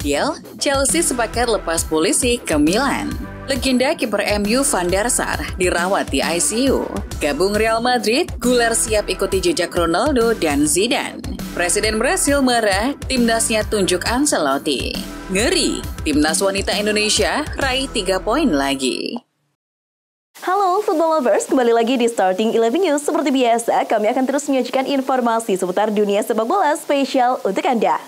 Deal, Chelsea sepakat lepas polisi ke Milan. Legenda kiper MU Van der Sar dirawat di ICU. Gabung Real Madrid, Güler siap ikuti jejak Ronaldo dan Zidane. Presiden Brasil marah, timnasnya tunjuk Ancelotti. Ngeri, timnas wanita Indonesia raih 3 poin lagi. Halo Football Lovers, kembali lagi di Starting 11 News. Seperti biasa, kami akan terus menyajikan informasi seputar dunia sepak bola spesial untuk Anda.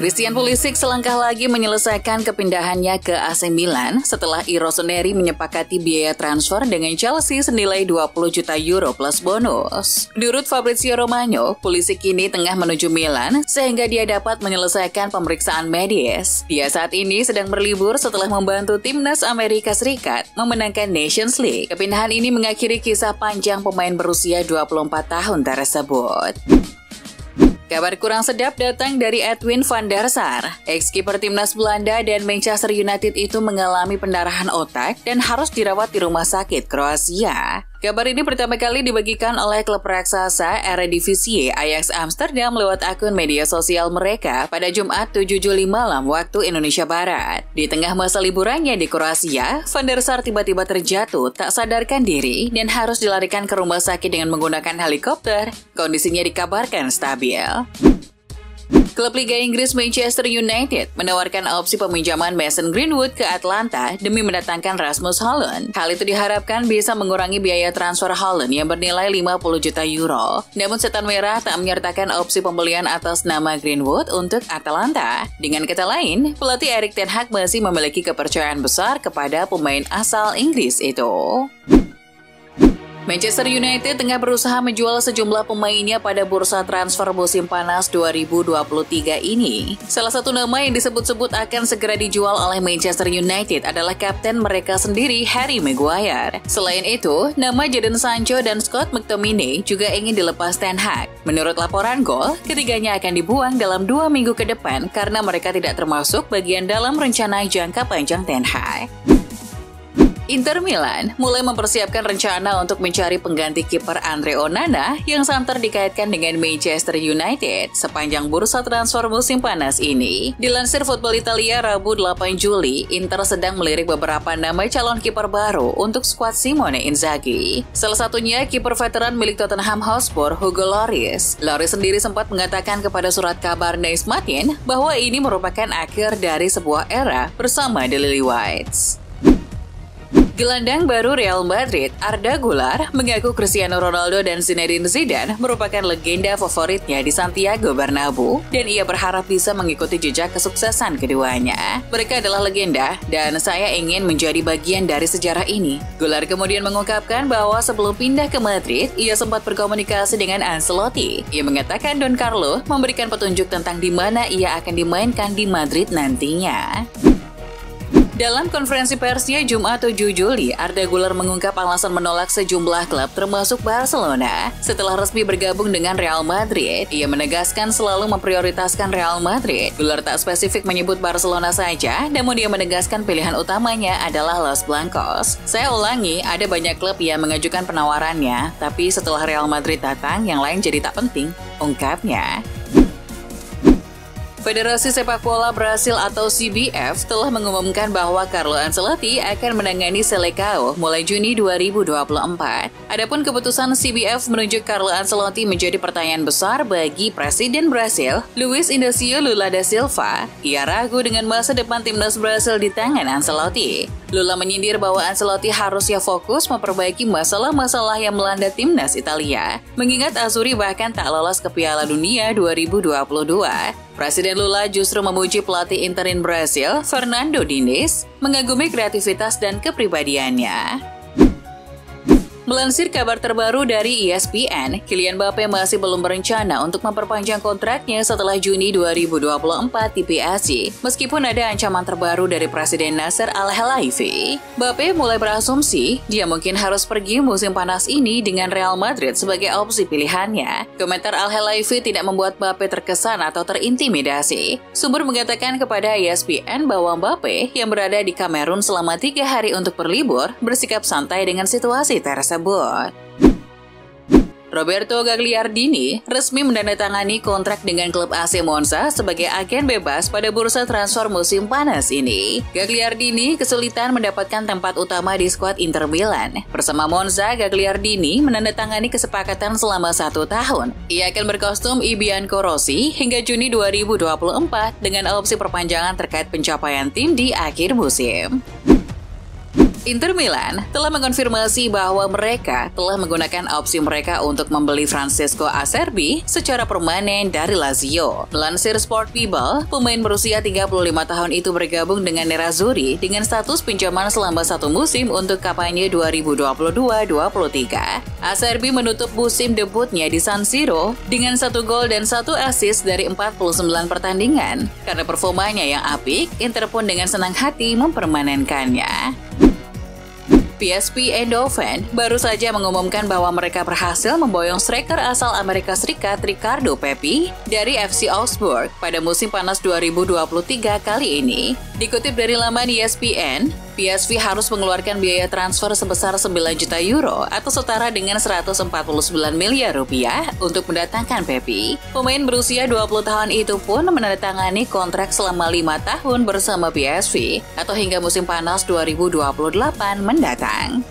Christian Pulisic selangkah lagi menyelesaikan kepindahannya ke AC Milan setelah I Rossoneri menyepakati biaya transfer dengan Chelsea senilai 20 juta euro plus bonus. Menurut Fabrizio Romano, Pulisic kini tengah menuju Milan sehingga dia dapat menyelesaikan pemeriksaan medis. Dia saat ini sedang berlibur setelah membantu timnas Amerika Serikat memenangkan Nations League. Kepindahan ini mengakhiri kisah panjang pemain berusia 24 tahun tersebut. Kabar kurang sedap datang dari Edwin van der Sar. Ex-kiper timnas Belanda dan Manchester United itu mengalami pendarahan otak dan harus dirawat di rumah sakit Kroasia. Kabar ini pertama kali dibagikan oleh klub raksasa Eredivisie Ajax Amsterdam lewat akun media sosial mereka pada Jumat 7 Juli malam waktu Indonesia Barat. Di tengah masa liburannya di Kroasia, Van der Sar tiba-tiba terjatuh, tak sadarkan diri dan harus dilarikan ke rumah sakit dengan menggunakan helikopter. Kondisinya dikabarkan stabil. Klub Liga Inggris Manchester United menawarkan opsi peminjaman Mason Greenwood ke Atlanta demi mendatangkan Rasmus Hojlund. Hal itu diharapkan bisa mengurangi biaya transfer Hojlund yang bernilai 50 juta euro. Namun Setan Merah tak menyertakan opsi pembelian atas nama Greenwood untuk Atalanta. Dengan kata lain, pelatih Erik ten Hag masih memiliki kepercayaan besar kepada pemain asal Inggris itu. Manchester United tengah berusaha menjual sejumlah pemainnya pada bursa transfer musim panas 2023 ini. Salah satu nama yang disebut-sebut akan segera dijual oleh Manchester United adalah kapten mereka sendiri, Harry Maguire. Selain itu, nama Jadon Sancho dan Scott McTominay juga ingin dilepas Ten Hag. Menurut laporan Goal, ketiganya akan dibuang dalam 2 minggu ke depan karena mereka tidak termasuk bagian dalam rencana jangka panjang Ten Hag. Inter Milan mulai mempersiapkan rencana untuk mencari pengganti kiper Andre Onana yang santer dikaitkan dengan Manchester United sepanjang bursa transfer musim panas ini. Dilansir Football Italia Rabu 8 Juli, Inter sedang melirik beberapa nama calon kiper baru untuk skuad Simone Inzaghi. Salah satunya kiper veteran milik Tottenham Hotspur, Hugo Lloris. Lloris sendiri sempat mengatakan kepada surat kabar Naismatian bahwa ini merupakan akhir dari sebuah era bersama The Lily Whites. Gelandang baru Real Madrid, Arda Güler, mengaku Cristiano Ronaldo dan Zinedine Zidane merupakan legenda favoritnya di Santiago Bernabeu dan ia berharap bisa mengikuti jejak kesuksesan keduanya. Mereka adalah legenda dan saya ingin menjadi bagian dari sejarah ini. Güler kemudian mengungkapkan bahwa sebelum pindah ke Madrid, ia sempat berkomunikasi dengan Ancelotti. Ia mengatakan Don Carlo memberikan petunjuk tentang di mana ia akan dimainkan di Madrid nantinya. Dalam konferensi persnya Jumat 7 Juli, Arda Güler mengungkap alasan menolak sejumlah klub termasuk Barcelona. Setelah resmi bergabung dengan Real Madrid, ia menegaskan selalu memprioritaskan Real Madrid. Güler tak spesifik menyebut Barcelona saja, namun dia menegaskan pilihan utamanya adalah Los Blancos. Saya ulangi, ada banyak klub yang mengajukan penawarannya, tapi setelah Real Madrid datang, yang lain jadi tak penting, ungkapnya. Federasi Sepak Bola Brasil atau CBF telah mengumumkan bahwa Carlo Ancelotti akan menangani Seleção mulai Juni 2024. Adapun keputusan CBF menunjuk Carlo Ancelotti menjadi pertanyaan besar bagi Presiden Brasil, Luiz Inácio Lula da Silva. Ia ragu dengan masa depan timnas Brasil di tangan Ancelotti. Lula menyindir bahwa Ancelotti harusnya fokus memperbaiki masalah-masalah yang melanda timnas Italia, mengingat Azzurri bahkan tak lolos ke Piala Dunia 2022. Presiden Lula justru memuji pelatih interim Brasil, Fernando Diniz, mengagumi kreativitas dan kepribadiannya. Melansir kabar terbaru dari ESPN, Kylian Mbappe masih belum berencana untuk memperpanjang kontraknya setelah Juni 2024 di PSG, meskipun ada ancaman terbaru dari Presiden Nasser Al-Khelaifi. Mbappe mulai berasumsi dia mungkin harus pergi musim panas ini dengan Real Madrid sebagai opsi pilihannya. Komentar Al-Khelaifi tidak membuat Mbappe terkesan atau terintimidasi. Sumber mengatakan kepada ESPN bahwa Mbappe yang berada di Kamerun selama 3 hari untuk berlibur bersikap santai dengan situasi tersebut. Roberto Gagliardini resmi menandatangani kontrak dengan klub AC Monza sebagai agen bebas pada bursa transfer musim panas ini. Gagliardini kesulitan mendapatkan tempat utama di skuad Inter Milan. Bersama Monza, Gagliardini menandatangani kesepakatan selama 1 tahun. Ia akan berkostum I Bianco Rossi hingga Juni 2024 dengan opsi perpanjangan terkait pencapaian tim di akhir musim. Inter Milan telah mengonfirmasi bahwa mereka telah menggunakan opsi mereka untuk membeli Francesco Acerbi secara permanen dari Lazio. Melansir Sport Bible, pemain berusia 35 tahun itu bergabung dengan Nerazzurri dengan status pinjaman selama 1 musim untuk kampanye 2022-23. Acerbi menutup musim debutnya di San Siro dengan 1 gol dan 1 assist dari 49 pertandingan. Karena performanya yang apik, Inter pun dengan senang hati mempermanenkannya. PSV Eindhoven baru saja mengumumkan bahwa mereka berhasil memboyong striker asal Amerika Serikat Ricardo Pepi dari FC Augsburg pada musim panas 2023 kali ini. Dikutip dari laman ESPN, PSV harus mengeluarkan biaya transfer sebesar 9 juta euro atau setara dengan 149 miliar rupiah untuk mendatangkan Pepi. Pemain berusia 20 tahun itu pun menandatangani kontrak selama 5 tahun bersama PSV atau hingga musim panas 2028 mendatang.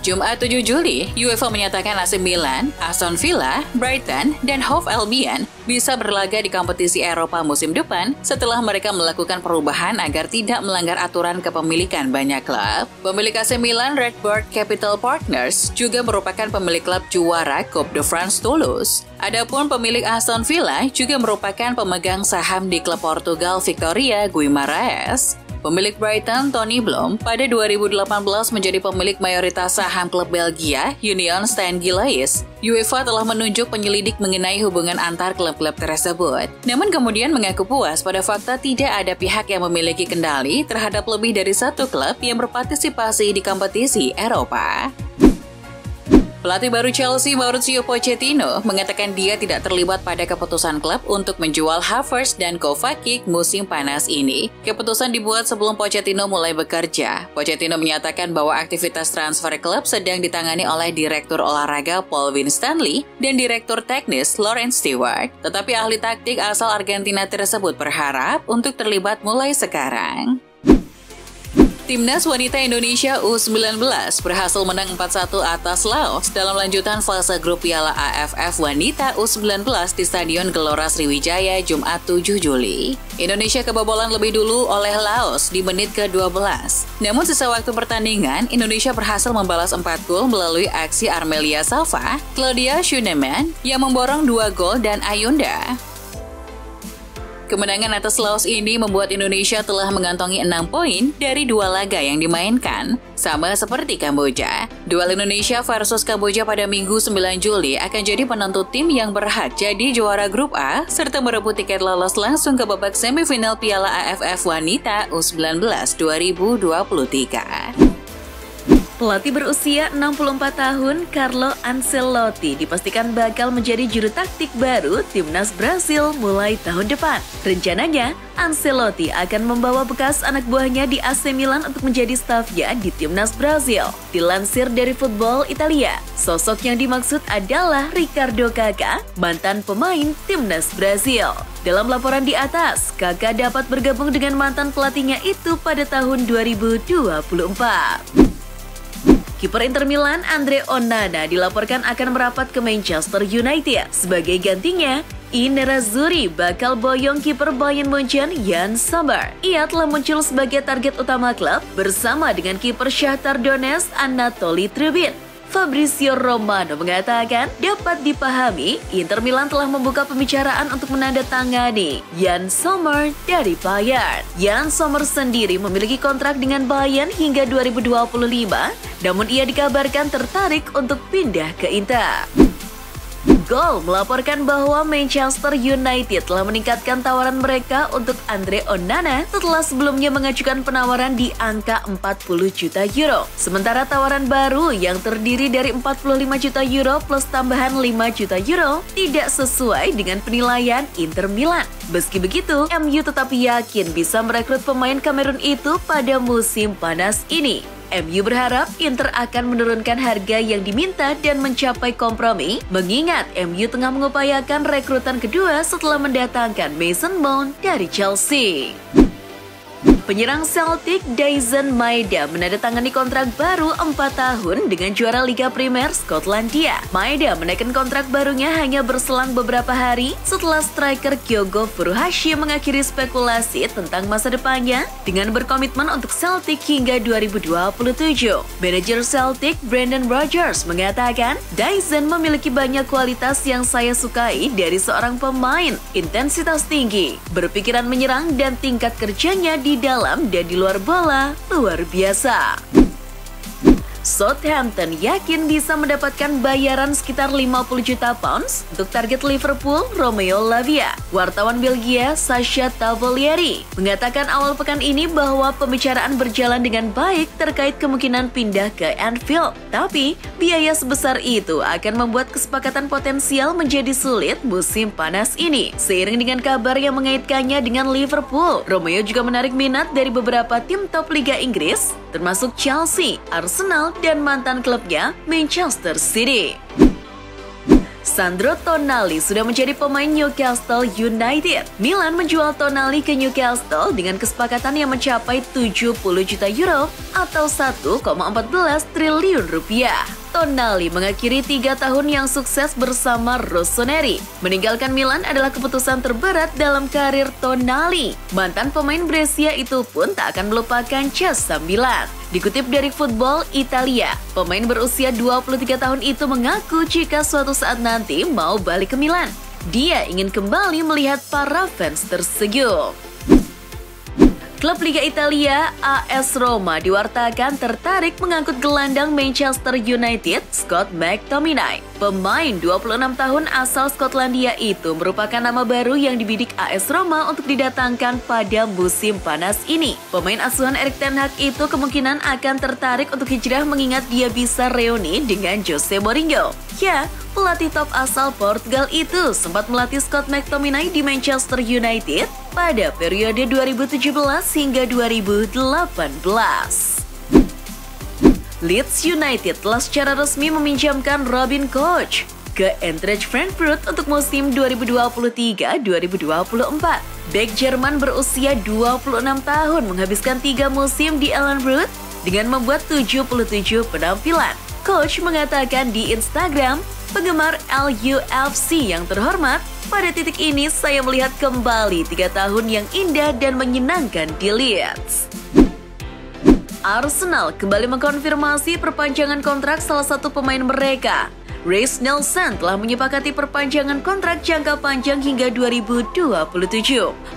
Jumat 7 Juli, UEFA menyatakan AC Milan, Aston Villa, Brighton, dan Hove Albion bisa berlaga di kompetisi Eropa musim depan setelah mereka melakukan perubahan agar tidak melanggar aturan kepemilikan banyak klub. Pemilik AC Milan, Redbird Capital Partners, juga merupakan pemilik klub juara Coupe de France Toulouse. Adapun pemilik Aston Villa juga merupakan pemegang saham di klub Portugal Victoria Guimarães. Pemilik Brighton, Tony Bloom, pada 2018 menjadi pemilik mayoritas saham klub Belgia, Union Saint-Gilloise. UEFA telah menunjuk penyelidik mengenai hubungan antar klub-klub tersebut. Namun kemudian mengaku puas pada fakta tidak ada pihak yang memiliki kendali terhadap lebih dari 1 klub yang berpartisipasi di kompetisi Eropa. Pelatih baru Chelsea, Mauricio Pochettino, mengatakan dia tidak terlibat pada keputusan klub untuk menjual Havertz dan Kovacic musim panas ini. Keputusan dibuat sebelum Pochettino mulai bekerja. Pochettino menyatakan bahwa aktivitas transfer klub sedang ditangani oleh Direktur Olahraga Paul Winstanley dan Direktur Teknis Lawrence Stewart. Tetapi ahli taktik asal Argentina tersebut berharap untuk terlibat mulai sekarang. Timnas Wanita Indonesia U19 berhasil menang 4-1 atas Laos dalam lanjutan fase grup Piala AFF Wanita U19 di Stadion Gelora Sriwijaya Jumat 7 Juli. Indonesia kebobolan lebih dulu oleh Laos di menit ke-12. Namun sisa waktu pertandingan, Indonesia berhasil membalas 4 gol melalui aksi Armelia Safa, Claudia Schunemann yang memborong 2 gol dan Ayunda. Kemenangan atas Laos ini membuat Indonesia telah mengantongi 6 poin dari 2 laga yang dimainkan. Sama seperti Kamboja, duel Indonesia versus Kamboja pada Minggu 9 Juli akan jadi penentu tim yang berhak jadi juara grup A serta merebut tiket lolos langsung ke babak semifinal Piala AFF Wanita U19 2023. Pelatih berusia 64 tahun, Carlo Ancelotti, dipastikan bakal menjadi juru taktik baru Timnas Brasil mulai tahun depan. Rencananya, Ancelotti akan membawa bekas anak buahnya di AC Milan untuk menjadi stafnya di Timnas Brasil. Dilansir dari Football Italia, sosok yang dimaksud adalah Ricardo Kakà, mantan pemain Timnas Brasil. Dalam laporan di atas, Kakà dapat bergabung dengan mantan pelatihnya itu pada tahun 2024. Kiper Inter Milan, Andre Onana, dilaporkan akan merapat ke Manchester United. Sebagai gantinya, Nerazzurri bakal boyong kiper Bayern Munchen, Yann Sommer. Ia telah muncul sebagai target utama klub bersama dengan kiper Shakhtar Donetsk, Anatoly Trubin. Fabrizio Romano mengatakan dapat dipahami Inter Milan telah membuka pembicaraan untuk menandatangani Yann Sommer dari Bayern. Yann Sommer sendiri memiliki kontrak dengan Bayern hingga 2025 namun ia dikabarkan tertarik untuk pindah ke Inter. Goal melaporkan bahwa Manchester United telah meningkatkan tawaran mereka untuk Andre Onana setelah sebelumnya mengajukan penawaran di angka 40 juta euro. Sementara tawaran baru yang terdiri dari 45 juta euro plus tambahan 5 juta euro tidak sesuai dengan penilaian Inter Milan. Meski begitu, MU tetap yakin bisa merekrut pemain Kamerun itu pada musim panas ini. MU berharap Inter akan menurunkan harga yang diminta dan mencapai kompromi, mengingat MU tengah mengupayakan rekrutan kedua setelah mendatangkan Mason Mount dari Chelsea. Penyerang Celtic Daizen Maeda menandatangani kontrak baru 4 tahun dengan juara Liga Primer Skotlandia. Maeda menaikkan kontrak barunya hanya berselang beberapa hari setelah striker Kyogo Furuhashi mengakhiri spekulasi tentang masa depannya dengan berkomitmen untuk Celtic hingga 2027. Manajer Celtic Brendan Rodgers mengatakan, Daizen memiliki banyak kualitas yang saya sukai dari seorang pemain, intensitas tinggi, berpikiran menyerang dan tingkat kerjanya di dalam dan di luar bola luar biasa. Southampton yakin bisa mendapatkan bayaran sekitar 50 juta pounds untuk target Liverpool Romeo Lavia. Wartawan Belgia Sasha Tavolieri mengatakan awal pekan ini bahwa pembicaraan berjalan dengan baik terkait kemungkinan pindah ke Anfield. Tapi, biaya sebesar itu akan membuat kesepakatan potensial menjadi sulit musim panas ini. Seiring dengan kabar yang mengaitkannya dengan Liverpool, Romeo juga menarik minat dari beberapa tim top Liga Inggris, termasuk Chelsea, Arsenal, dan mantan klubnya Manchester City. Sandro Tonali sudah menjadi pemain Newcastle United. Milan menjual Tonali ke Newcastle dengan kesepakatan yang mencapai 70 juta euro atau 1,14 triliun rupiah. Tonali mengakhiri 3 tahun yang sukses bersama Rossoneri. Meninggalkan Milan adalah keputusan terberat dalam karir Tonali. Mantan pemain Brescia itu pun tak akan melupakan jasa Milan. Dikutip dari Football Italia, pemain berusia 23 tahun itu mengaku jika suatu saat nanti mau balik ke Milan. Dia ingin kembali melihat para fans tersenyum. Klub Liga Italia AS Roma diwartakan tertarik mengangkut gelandang Manchester United Scott McTominay. Pemain 26 tahun asal Skotlandia itu merupakan nama baru yang dibidik AS Roma untuk didatangkan pada musim panas ini. Pemain asuhan Erik ten Hag itu kemungkinan akan tertarik untuk hijrah mengingat dia bisa reuni dengan Jose Mourinho. Ya, pelatih top asal Portugal itu sempat melatih Scott McTominay di Manchester United pada periode 2017 hingga 2018. Leeds United telah secara resmi meminjamkan Robin Koch ke Eintracht Frankfurt untuk musim 2023-2024. Bek Jerman berusia 26 tahun menghabiskan 3 musim di Ellenwood dengan membuat 77 penampilan. Coach mengatakan di Instagram, penggemar LUFC yang terhormat, pada titik ini saya melihat kembali 3 tahun yang indah dan menyenangkan di Leeds. Arsenal kembali mengkonfirmasi perpanjangan kontrak salah satu pemain mereka. Reiss Nelson telah menyepakati perpanjangan kontrak jangka panjang hingga 2027.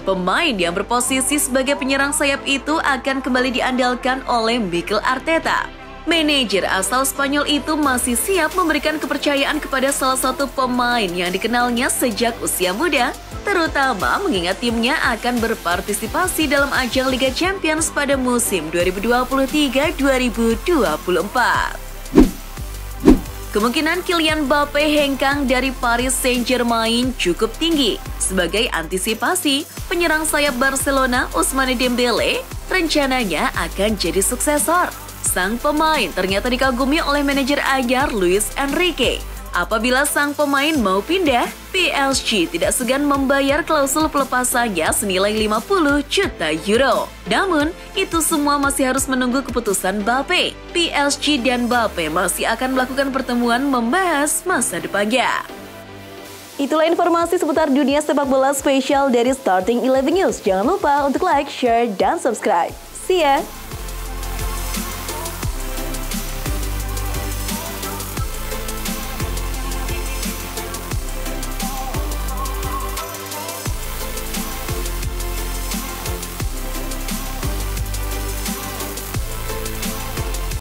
Pemain yang berposisi sebagai penyerang sayap itu akan kembali diandalkan oleh Mikel Arteta. Manajer asal Spanyol itu masih siap memberikan kepercayaan kepada salah satu pemain yang dikenalnya sejak usia muda, terutama mengingat timnya akan berpartisipasi dalam ajang Liga Champions pada musim 2023-2024. Kemungkinan Kylian Mbappe hengkang dari Paris Saint-Germain cukup tinggi. Sebagai antisipasi, penyerang sayap Barcelona Ousmane Dembele rencananya akan jadi suksesor. Sang pemain ternyata dikagumi oleh manajer anyar Luis Enrique. Apabila sang pemain mau pindah, PSG tidak segan membayar klausul pelepasannya senilai 50 juta euro. Namun, itu semua masih harus menunggu keputusan Mbappe. PSG dan Mbappe masih akan melakukan pertemuan membahas masa depannya. Itulah informasi seputar dunia sepak bola spesial dari Starting 11 News. Jangan lupa untuk like, share, dan subscribe. See ya!